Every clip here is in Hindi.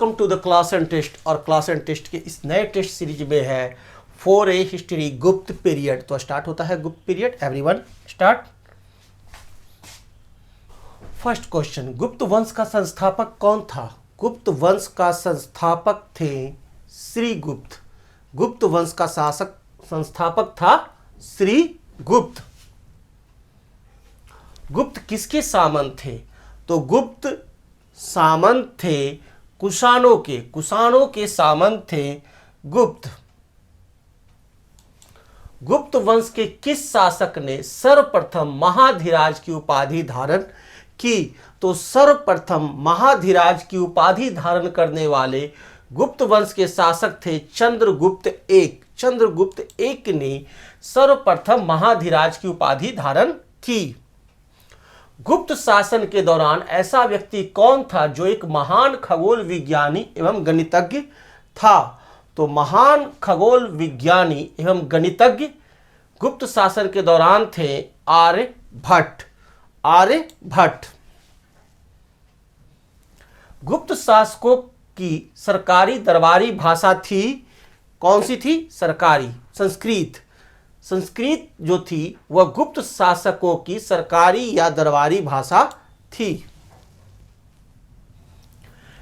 Welcome to the class and test. और क्लास एंड टेस्ट के इस नए टेस्ट सीरीज में है 4A हिस्ट्री गुप्त पीरियड। तो स्टार्ट होता है गुप्त period. Everyone start. First question, गुप्त वंश का संस्थापक कौन था? गुप्त वंश का संस्थापक थे श्री गुप्त। गुप्त वंश का शासक संस्थापक था श्री गुप्त। गुप्त किसके सामंत थे? तो गुप्त सामंत थे कुषाणों के। कुषाणों के सामंत थे गुप्त। गुप्त वंश के किस शासक ने सर्वप्रथम महाधिराज की उपाधि धारण की? तो सर्वप्रथम महाधिराज की उपाधि धारण करने वाले गुप्त वंश के शासक थे चंद्रगुप्त एक। चंद्रगुप्त एक ने सर्वप्रथम महाधिराज की उपाधि धारण की। गुप्त शासन के दौरान ऐसा व्यक्ति कौन था जो एक महान खगोल विज्ञानी एवं गणितज्ञ था? तो महान खगोल विज्ञानी एवं गणितज्ञ गुप्त शासन के दौरान थे आर्यभट्ट। आर्यभट्ट। गुप्त शासकों की सरकारी दरबारी भाषा थी, कौन सी थी? सरकारी, संस्कृत। संस्कृत जो थी वह गुप्त शासकों की सरकारी या दरबारी भाषा थी।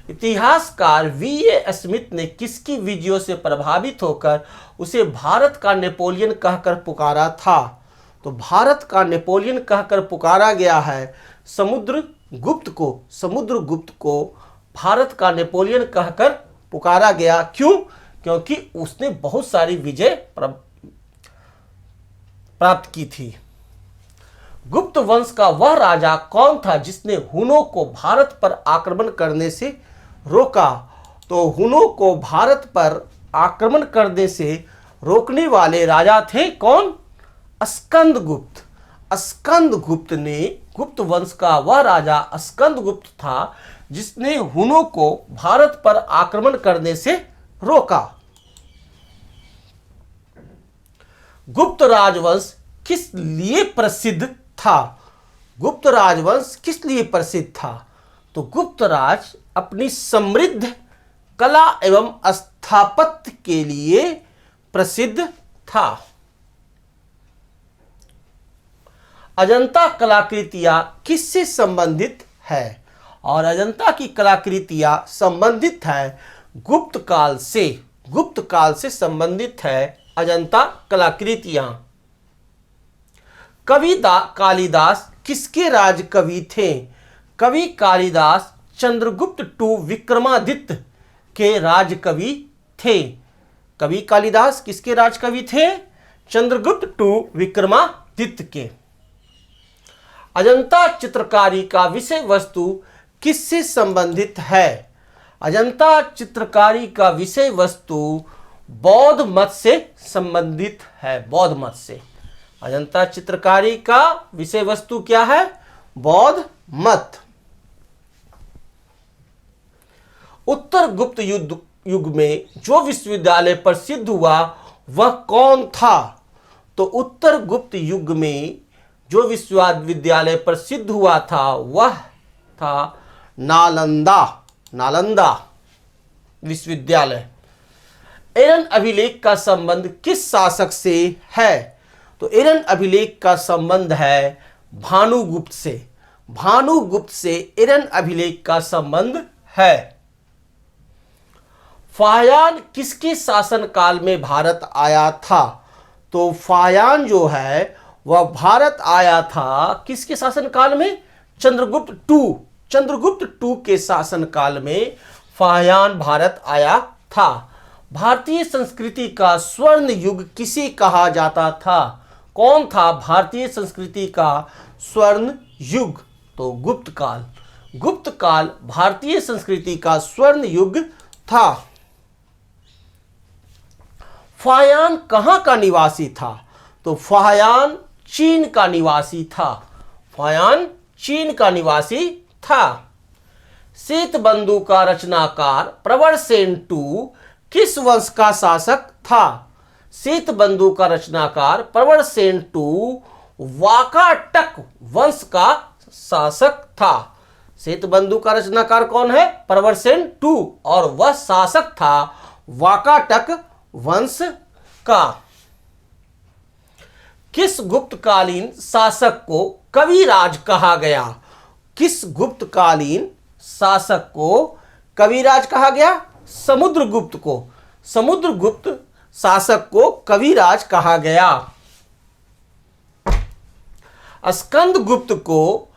इतिहासकार V.A. स्मिथ ने किसकी विजयों से प्रभावित होकर उसे भारत का नेपोलियन कहकर पुकारा था? तो भारत का नेपोलियन कहकर पुकारा गया है समुद्रगुप्त को। समुद्रगुप्त को भारत का नेपोलियन कहकर पुकारा गया। क्यों? क्योंकि उसने बहुत सारी विजय प्राप्त की थी। गुप्त वंश का वह राजा कौन था जिसने हुनों को भारत पर आक्रमण करने से रोका? तो हुनों को भारत पर आक्रमण करने से रोकने वाले राजा थे कौन? स्कंदगुप्त। स्कंदगुप्त ने, गुप्त वंश का वह राजा स्कंदगुप्त था जिसने हुनों को भारत पर आक्रमण करने से रोका। गुप्त राजवंश किस लिए प्रसिद्ध था? गुप्त राजवंश किस लिए प्रसिद्ध था? तो गुप्त राज अपनी समृद्ध कला एवं स्थापत्य के लिए प्रसिद्ध था। अजंता कलाकृतियां किससे संबंधित है? और अजंता की कलाकृतियां संबंधित है गुप्त काल से। गुप्त काल से संबंधित है अजंता कलाकृतियां। कवि कालिदास किसके राज कवि थे? कवि कालिदास चंद्रगुप्त टू विक्रमादित्य के राज कवि थे। कवि कालिदास किसके राज कवि थे? चंद्रगुप्त टू विक्रमादित्य के। अजंता चित्रकारी का विषय वस्तु किससे संबंधित है? अजंता चित्रकारी का विषय वस्तु बौद्ध मत से संबंधित है। बौद्ध मत से। अजंता चित्रकारी का विषय वस्तु क्या है? बौद्ध मत। उत्तर गुप्त युग में जो विश्वविद्यालय प्रसिद्ध हुआ वह कौन था? तो उत्तर गुप्त युग में जो विश्वविद्यालय प्रसिद्ध हुआ था वह था नालंदा। नालंदा विश्वविद्यालय। एरन अभिलेख का संबंध किस शासक से है? तो एरन अभिलेख का संबंध है भानुगुप्त से। भानुगुप्त से एरन अभिलेख का संबंध है। फाह्यान किसके शासन काल में भारत आया था? तो फाह्यान जो है वह भारत आया था किसके शासन काल में? चंद्रगुप्त टू। चंद्रगुप्त टू के शासन काल में फाह्यान भारत आया था। भारतीय संस्कृति का स्वर्ण युग किसे कहा जाता था? कौन था भारतीय संस्कृति का स्वर्ण युग? तो गुप्त काल। गुप्त काल भारतीय संस्कृति का स्वर्ण युग था। फाह्यान कहाँ का निवासी था? तो फाह्यान चीन का निवासी था। फाह्यान चीन का निवासी था। श्वेतबंधु का रचनाकार प्रवरसेन टू किस वंश का शासक था? श्वेतबंधु का रचनाकार प्रवरसेन टू वाकाटक वंश का शासक था। श्वेतबंधु का रचनाकार कौन है? प्रवरसेन II, और वह शासक था वाकाटक वंश का। किस गुप्तकालीन शासक को कविराज कहा गया? किस गुप्तकालीन शासक को कविराज कहा गया? समुद्रगुप्त को। समुद्रगुप्त शासक को कविराज कहा गया। स्कंदगुप्त को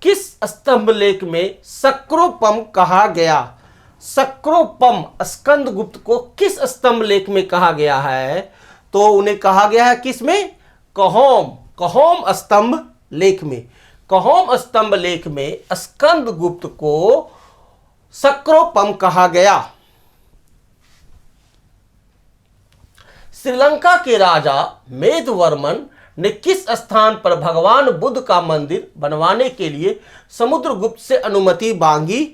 किस स्तंभलेख में सक्रोपम कहा गया? सक्रोपम स्कंदगुप्त को किस स्तंभलेख में कहा गया है? तो उन्हें कहा गया है किस में? कहोम स्तंभ लेख में। कहोम स्तंभ लेख में स्कंदगुप्त को सक्रोपम कहा गया। श्रीलंका के राजा मेघवर्मन ने किस स्थान पर भगवान बुद्ध का मंदिर बनवाने के लिए समुद्रगुप्त से अनुमति मांगी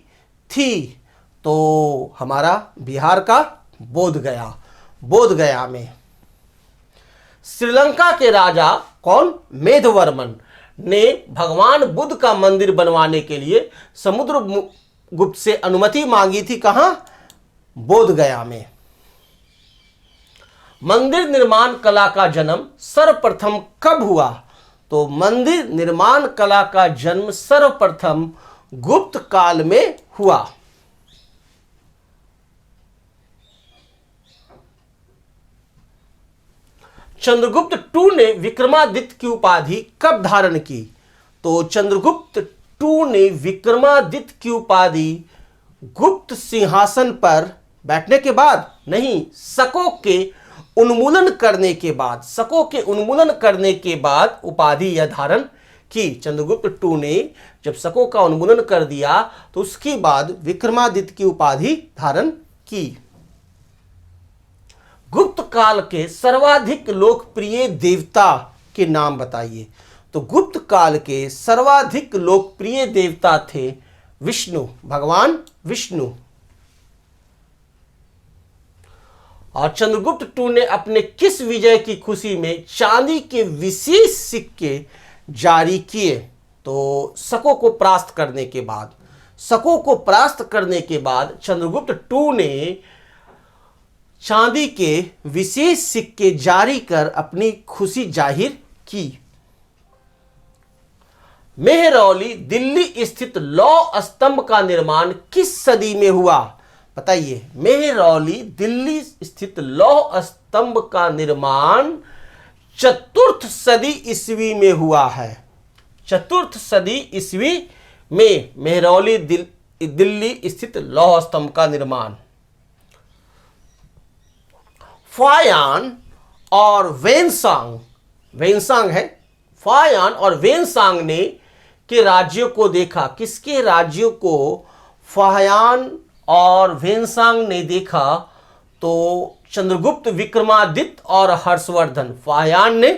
थी? तो हमारा बिहार का बोधगया। बोधगया में। श्रीलंका के राजा कौन? मेघवर्मन ने भगवान बुद्ध का मंदिर बनवाने के लिए समुद्रगुप्त से अनुमति मांगी थी। कहां? बोधगया में। मंदिर निर्माण कला का जन्म सर्वप्रथम कब हुआ? तो मंदिर निर्माण कला का जन्म सर्वप्रथम गुप्त काल में हुआ। चंद्रगुप्त II ने विक्रमादित्य की उपाधि कब धारण की? तो चंद्रगुप्त II ने विक्रमादित्य की उपाधि गुप्त सिंहासन पर बैठने के बाद नहीं, शकों के उन्मूलन करने के बाद, शकों के उन्मूलन करने के बाद उपाधि यह धारण की। चंद्रगुप्त II ने जब शकों का उन्मूलन कर दिया तो उसके बाद विक्रमादित्य की उपाधि धारण की। गुप्त काल के सर्वाधिक लोकप्रिय देवता के नाम बताइए। तो गुप्त काल के सर्वाधिक लोकप्रिय देवता थे विष्णु, भगवान विष्णु। और चंद्रगुप्त II ने अपने किस विजय की खुशी में चांदी के विशेष सिक्के जारी किए? तो शकों को परास्त करने के बाद, शकों को परास्त करने के बाद चंद्रगुप्त II ने चांदी के विशेष सिक्के जारी कर अपनी खुशी जाहिर की। मेहरौली दिल्ली स्थित लौह स्तंभ का निर्माण किस सदी में हुआ? बताइए। मेहरौली दिल्ली स्थित लौह स्तंभ का निर्माण चतुर्थ सदी ईस्वी में हुआ है। चतुर्थ सदी ईस्वी में मेहरौली दिल्ली स्थित लौह स्तंभ का निर्माण। फायान और वेनसांग, वेनसांग है, फायान और वेनसांग ने के राज्यों को देखा। किसके राज्यों को फायान और वेनसांग ने देखा? तो चंद्रगुप्त विक्रमादित्य और हर्षवर्धन। फायान ने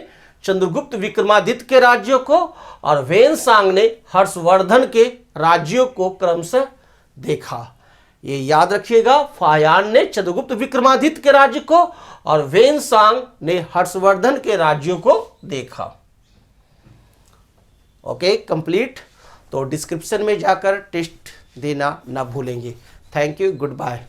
चंद्रगुप्त विक्रमादित्य के राज्यों को और वेनसांग ने हर्षवर्धन के राज्यों को क्रमशः देखा। ये याद रखिएगा, फायान ने चंद्रगुप्त विक्रमादित्य के राज्य को और वेनसांग ने हर्षवर्धन के राज्यों को देखा। Okay, complete. तो डिस्क्रिप्शन में जाकर टेस्ट देना ना भूलेंगे। Thank you, good bye.